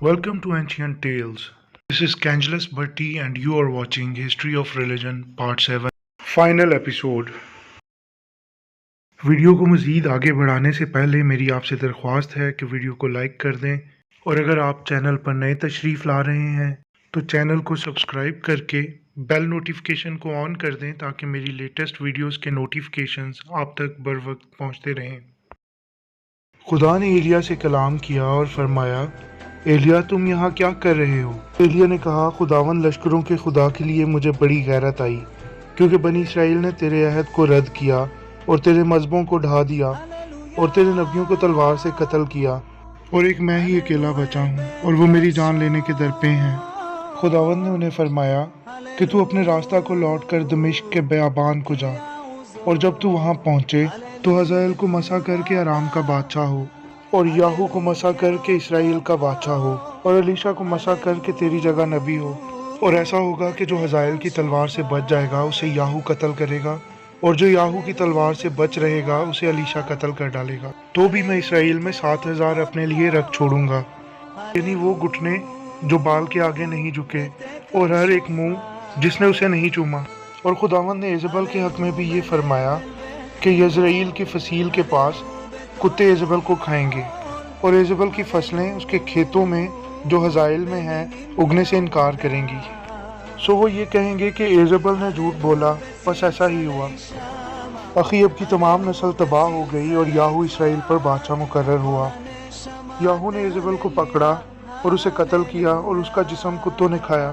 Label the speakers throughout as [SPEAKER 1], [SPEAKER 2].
[SPEAKER 1] Welcome to Ancient Tales. This is Cangelus Bhatti and you are watching History of Religion Part 7 Final Episode. Video को मज़ीद आगे बढ़ाने से पहले मेरी आपसे दरख्वास्त है कि वीडियो को लाइक कर दें और अगर आप चैनल पर नए तशरीफ़ ला रहे हैं तो चैनल को सब्सक्राइब करके बेल नोटिफिकेशन को ऑन कर दें ताकि मेरी लेटेस्ट वीडियोस के नोटिफिकेशंस आप तक बर वक्त पहुँचते रहें। खुदा ने एलिया से कलाम किया और फरमाया, एलिया तुम यहाँ क्या कर रहे हो? एलिया ने कहा, खुदावन लश्करों के खुदा के लिए मुझे बड़ी गैरत आई क्योंकि बनी इसराइल ने तेरे अहद को रद्द किया और तेरे मज़हबों को ढा दिया और तेरे नबियों को तलवार से कत्ल किया और एक मैं ही अकेला बचा हूँ और वो मेरी जान लेने के दर पे हैं। खुदावन ने उन्हें फरमाया कि तू अपने रास्ता को लौट कर दमिश्क के बयाबान को जा और जब तू वहाँ पहुँचे तो हज़ाएल को मसा करके आराम का बादशाह हो और याहू को मसा करके इसराइल का बादशाह हो और अलीशा को मसा करके तेरी जगह नबी हो। और ऐसा होगा कि जो हज़ाएल की तलवार से बच जाएगा उसे याहू कत्ल करेगा और जो याहू की तलवार से बच रहेगा उसे अलीशा कत्ल कर डालेगा। तो भी मैं इसराइल में 7,000 अपने लिए रख छोड़ूंगा, यानी वो घुटने जो बाल के आगे नहीं झुके और हर एक मुंह जिसने उसे नहीं चूमा। और खुदावंद ने इज़बल के हक़ में भी ये फरमाया कि यज़राइल की फसील के पास कुत्ते इज़बल को खाएंगे और इज़बल की फसलें उसके खेतों में जो हज़ाइल में हैं उगने से इनकार करेंगी। सो वो ये कहेंगे कि इज़बल ने झूठ बोला, बस ऐसा ही हुआ। अखीब की तमाम नस्ल तबाह हो गई और याहू इसराइल पर बादशाह मुकर्रर हुआ। याहू ने इज़बल को पकड़ा और उसे कत्ल किया और उसका जिस्म कुत्तों ने खाया।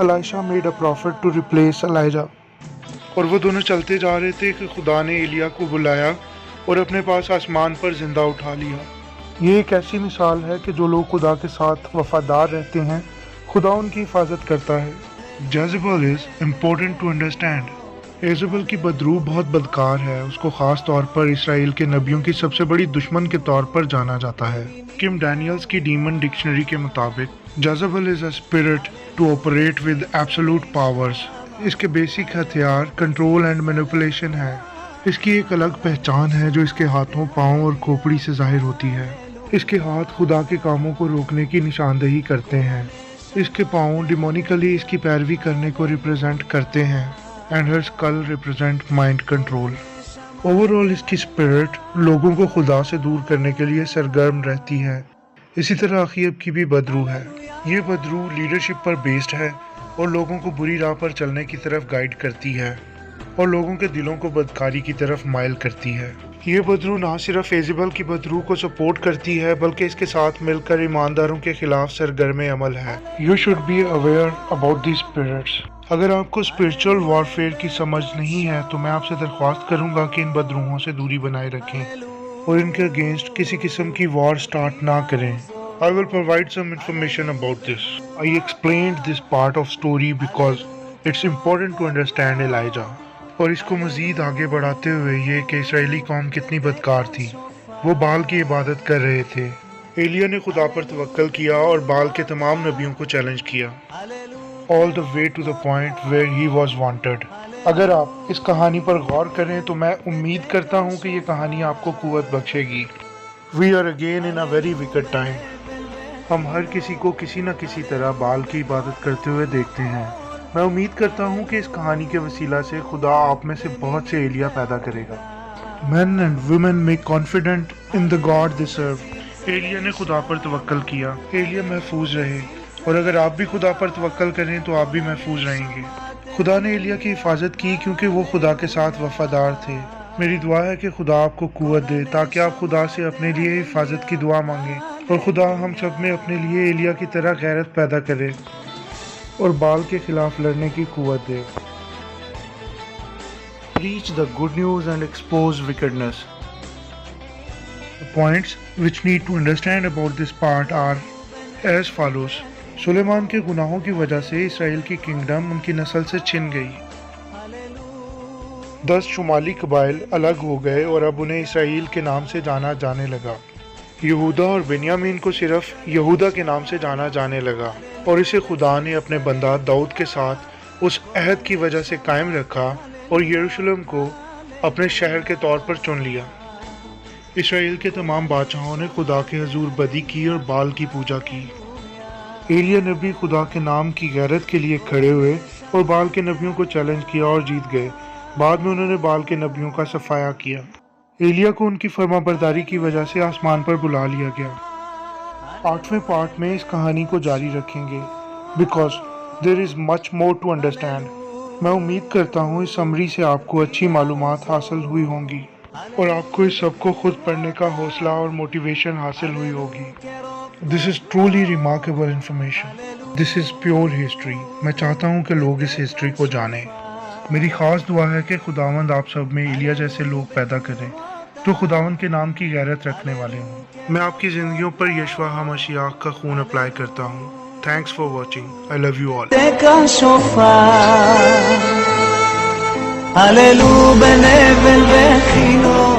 [SPEAKER 1] Elisha made a prophet to replace Elijah. और वो दोनों चलते जा रहे थे कि खुदा ने एलिया को बुलाया और अपने पास आसमान पर जिंदा उठा लिया। ये एक ऐसी मिसाल है कि जो लोग खुदा के साथ वफादार रहते हैं खुदा उनकी हिफाजत करता है। जेज़ेबल इज़ इम्पोर्टेंट टू अंडरस्टैंड। इज़बल की बदरू बहुत बदकार है। उसको ख़ास तौर पर इसराइल के नबियों की सबसे बड़ी दुश्मन के तौर पर जाना जाता है। किम डैनियल्स की डीमन डिक्शनरी के मुताबिक Jezebel is a spirit to operate with absolute powers. इसके बेसिक हथियार कंट्रोल एंड मैनिपुलेशन है। इसकी एक अलग पहचान है जो इसके हाथों, पाँव और खोपड़ी से जाहिर होती है। इसके हाथ खुदा के कामों को रोकने की निशानदेही करते हैं। इसके पाँव डिमोनिकली इसकी पैरवी करने को रिप्रेजेंट करते हैं एंड हर skull represent mind control. Overall इसकी स्पिरिट लोगों को खुदा से दूर करने के लिए सरगर्म रहती है। इसी तरह अखीब की भी बदरू है। ये बदरू लीडरशिप पर बेस्ड है और लोगों को बुरी राह पर चलने की तरफ गाइड करती है और लोगों के दिलों को बदकारी की तरफ माइल करती है। ये बदरू ना सिर्फ इज़बल की बदरू को सपोर्ट करती है बल्कि इसके साथ मिलकर ईमानदारों के खिलाफ सरगर्म अमल है। You should be aware about these spirits. अगर आपको स्पिरिचुअल वॉरफेयर की समझ नहीं है तो मैं आपसे दरख्वास्त करूंगा कि इन बदरूहों से दूरी बनाए रखें और इनके अगेंस्ट किसी किस्म की वॉर स्टार्ट ना करें। I will provide some information about this. I explained this part of story because it's important to understand Elijah. और इसको मज़ीद आगे बढ़ाते हुए ये कि इसराइली कौम कितनी बदकार थी। वो बाल की इबादत कर रहे थे। एलिया ने खुदा पर तवक्कल किया और बाल के तमाम नबियों को चैलेंज किया, all the way to the point where he was wanted. अगर आप इस कहानी पर गौर करें तो मैं उम्मीद करता हूँ कि ये कहानी आपको कुव्वत बख्शेगी। We are again in a very wicked time. हम हर किसी को किसी न किसी तरह बाल की इबादत करते हुए देखते हैं। मैं उम्मीद करता हूँ कि इस कहानी के वसीला से खुदा आप में से बहुत से एलिया पैदा करेगा। Men and women make confident in the God they serve. Elia ने खुदा पर तवक्कल किया। एलिया महफूज रहे और अगर आप भी खुदा पर तवक्कल करें तो आप भी महफूज रहेंगे। खुदा ने एलिया की हिफाजत की क्योंकि वो खुदा के साथ वफादार थे। मेरी दुआ है कि खुदा आपको कुव्वत दे ताकि आप खुदा से अपने लिए हिफाजत की दुआ मांगें और खुदा हम सब में अपने लिए एलिया की तरह गैरत पैदा करे और बाल के खिलाफ लड़ने की कुव्वत दे। Preach the good news and expose wickedness. The points which need to understand about this part are as follows. Suleman के गुनाहों की वजह से इसराइल की किंगडम उनकी नस्ल से छिन गई। 10 शुमाली कबाइल अलग हो गए और अब उन्हें इसराइल के नाम से जाना जाने लगा। यहूदा और बेन्यामीन को सिर्फ यहूदा के नाम से जाना जाने लगा और इसे खुदा ने अपने बंदा दाऊद के साथ उस अहद की वजह से कायम रखा और यरूशलेम को अपने शहर के तौर पर चुन लिया। اسرائیل کے تمام بادشاہوں نے خدا کے حضور بدی کی اور بال کی پوجا کی۔ ایلیا نبی خدا کے نام کی غیرت کے لیے کھڑے ہوئے اور بال کے نبیوں کو چیلنج کیا اور جیت گئے۔ بعد میں انہوں نے بال کے نبیوں کا صفایا کیا۔ ایلیا کو ان کی فرما برداری کی وجہ سے آسمان پر بلا لیا گیا۔ 8ویں پارٹ میں اس کہانی کو جاری رکھیں گے because there is much more to understand. میں امید کرتا ہوں اس سمری سے آپ کو اچھی معلومات حاصل ہوئی ہوں گی اور آپ کو اس سب کو خود پڑھنے کا حوصلہ اور موٹیویشن حاصل ہوئی ہوگی۔ This is truly remarkable information, this is pure history. میں چاہتا ہوں کہ لوگ اس ہسٹری کو جانیں۔ میری خاص دعا ہے کہ خداوند آپ سب میں ایلیا جیسے لوگ پیدا کریں جو خداوند کے نام کی غیرت رکھنے والے ہوں۔ میں آپ کی زندگیوں پر یشوع ہمشیاہ کا خون اپلائی کرتا ہوں۔ Thanks for watching, I love you all.
[SPEAKER 2] הללו בנבל וחינו